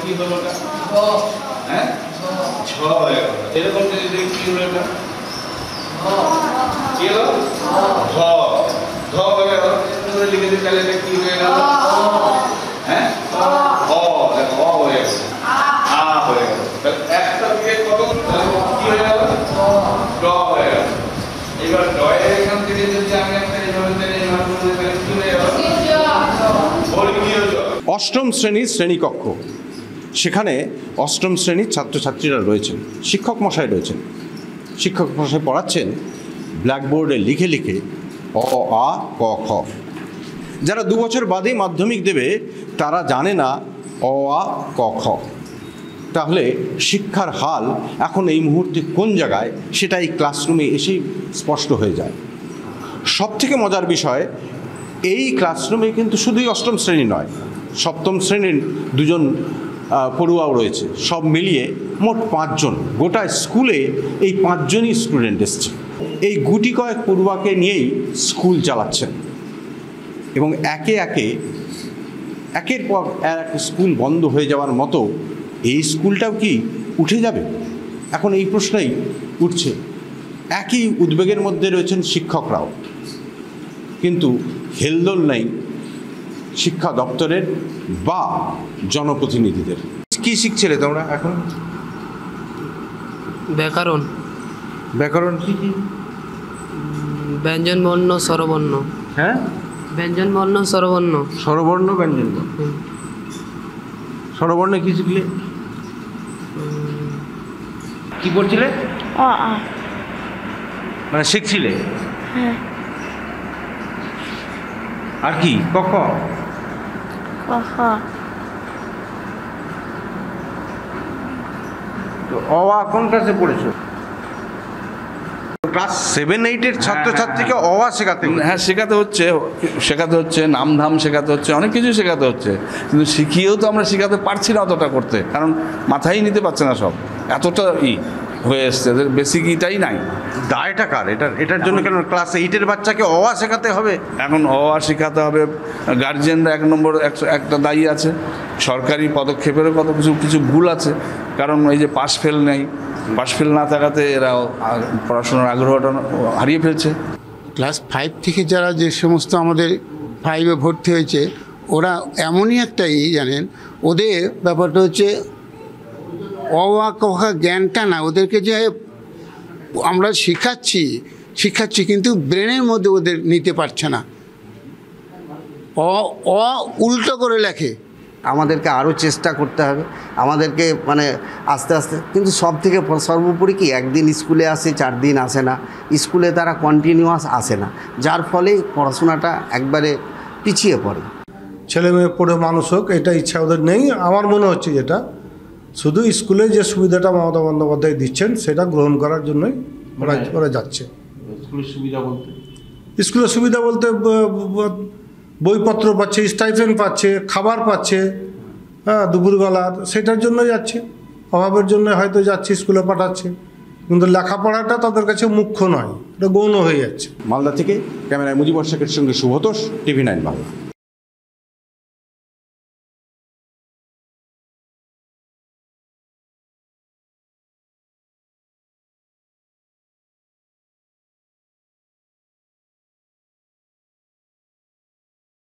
কি হলো এটা? হ্যাঁ, ঝ হয়ে গেল। এরকম যদি কি হলো এটা? কি হলো? ধ, ধ হয়ে গেল। লিখে দিই তাহলে এটা কি হয়ে গেল? হ্যাঁ, অ, দেখো অ হয়ে গেল, আ হয়ে গেল। তাহলে একটা থেকে কত কি হয়ে গেল? ড হয়ে গেল। এবার ডয়ের এখান থেকে যদি আমি একটা এইভাবে কি হয়ে গেল? বর্গীয় জ। অষ্টম শ্রেণীর শ্রেণীকক্ষ, সেখানে অষ্টম শ্রেণীর ছাত্রছাত্রীরা রয়েছেন, শিক্ষক মশাই রয়েছেন। শিক্ষক মশাই পড়াচ্ছেন ব্ল্যাকবোর্ডে লিখে লিখে অ আ ক খ। যারা 2 বছর বাদেই মাধ্যমিক দেবে তারা জানে না অ আ ক খ। তাহলে শিক্ষার হাল এখন এই মুহূর্তে কোন জায়গায় সেটা এই ক্লাসরুমে এসেই স্পষ্ট হয়ে যায়। সবথেকে মজার বিষয়, এই ক্লাসরুমে কিন্তু শুধুই অষ্টম শ্রেণী নয়, সপ্তম শ্রেণীর 2 জন পড়ুয়াও রয়েছে। সব মিলিয়ে মোট 5 জন। গোটা স্কুলে এই 5 জনই স্টুডেন্ট এসছে। এই গুটি কয়েক পড়ুয়াকে নিয়েই স্কুল চালাচ্ছেন এবং একে একে একের পর এক স্কুল বন্ধ হয়ে যাওয়ার মতো এই স্কুলটাও কি উঠে যাবে? এখন এই প্রশ্নই উঠছে। একই উদ্বেগের মধ্যে রয়েছেন শিক্ষকরাও, কিন্তু হেলদোল নেই শিক্ষা দপ্তরের বা জনপ্রতিনিধিদের। কি শিখছিলে তোমরা এখন? ব্যাকরণ। ব্যাকরণ কি কি? ব্যঞ্জন বর্ণ স্বরবর্ণ। হ্যাঁ, ব্যঞ্জন বর্ণ স্বরবর্ণ। স্বরবর্ণ ব্যঞ্জন বর্ণ। স্বরবর্ণে কি শিখলে? কি পড়ছিলে? মানে শিখছিলে? হ্যাঁ। আর কি? ক খ। তো অ আ কোন ক্লাসে পড়েছো? ক্লাস 7-8-এর ছাত্রছাত্রীকে অ আ শেখাতে? হ্যাঁ, শেখাতে হচ্ছে, নাম ধাম শেখাতে হচ্ছে, অনেক কিছু শেখাতে হচ্ছে। কিন্তু শিখিয়েও তো আমরা শেখাতে পারছি না অতটা করতে, কারণ মাথায় নিতে পারছে না সব, এতটা হয়ে এসছে, এদের বেসিক ইটাই নাই। দায়টা কার? এটার জন্য কেন ক্লাস 8-এর বাচ্চাকে অ আ শেখাতে হবে? এখন অ আ শেখাতে হবে, গার্জিয়ানরা 1 নম্বর একটা দায়ী আছে, সরকারি পদক্ষেপেরও কত কিছু ভুল আছে। কারণ এই যে পাস ফেল নেই, পাস ফেল না থাকাতে এরা পড়াশোনার আগ্রহটা হারিয়ে ফেলছে। ক্লাস 5 থেকে যারা যে সমস্ত আমাদের 5-এ ভর্তি হয়েছে, ওরা এমনই একটা জানেন, ওদের ব্যাপারটা হচ্ছে অ আ ক খ জ্ঞানটা না, ওদেরকে যে আমরা শিখাচ্ছি কিন্তু ব্রেনের মধ্যে ওদের নিতে পারছে না, অ উল্টো করে লেখে। আমাদেরকে আরও চেষ্টা করতে হবে, আমাদেরকে মানে আস্তে আস্তে। কিন্তু সব থেকে সর্বোপরি কি, একদিন স্কুলে আসে, 4 দিন আসে না, স্কুলে তারা কন্টিনিউয়াস আসে না, যার ফলে পড়াশোনাটা একবারে পিছিয়ে পড়ে। ছেলে মেয়ে পড়ে মানুষ হোক, এটা ইচ্ছা ওদের নেই আমার মনে হচ্ছে। যেটা শুধু স্কুলে যে সুবিধাটা মমতা বন্দ্যোপাধ্যায় দিচ্ছেন সেটা গ্রহণ করার জন্যই ওরা যাচ্ছে। স্কুলের সুবিধা বলতে বইপত্র পাচ্ছে, স্টাইপেন্ড পাচ্ছে, খাবার পাচ্ছে, হ্যাঁ, দুপুরবেলার, সেটার জন্য যাচ্ছে। অভাবের জন্য হয়তো যাচ্ছে, স্কুলে পাঠাচ্ছে, কিন্তু লেখাপড়াটা তাদের কাছে মুখ্য নয়, এটা গৌণ হয়ে যাচ্ছে। মালদা থেকে ক্যামেরায় মুজিবর শেখের সঙ্গে শুভতোষ, TV9 বাংলা।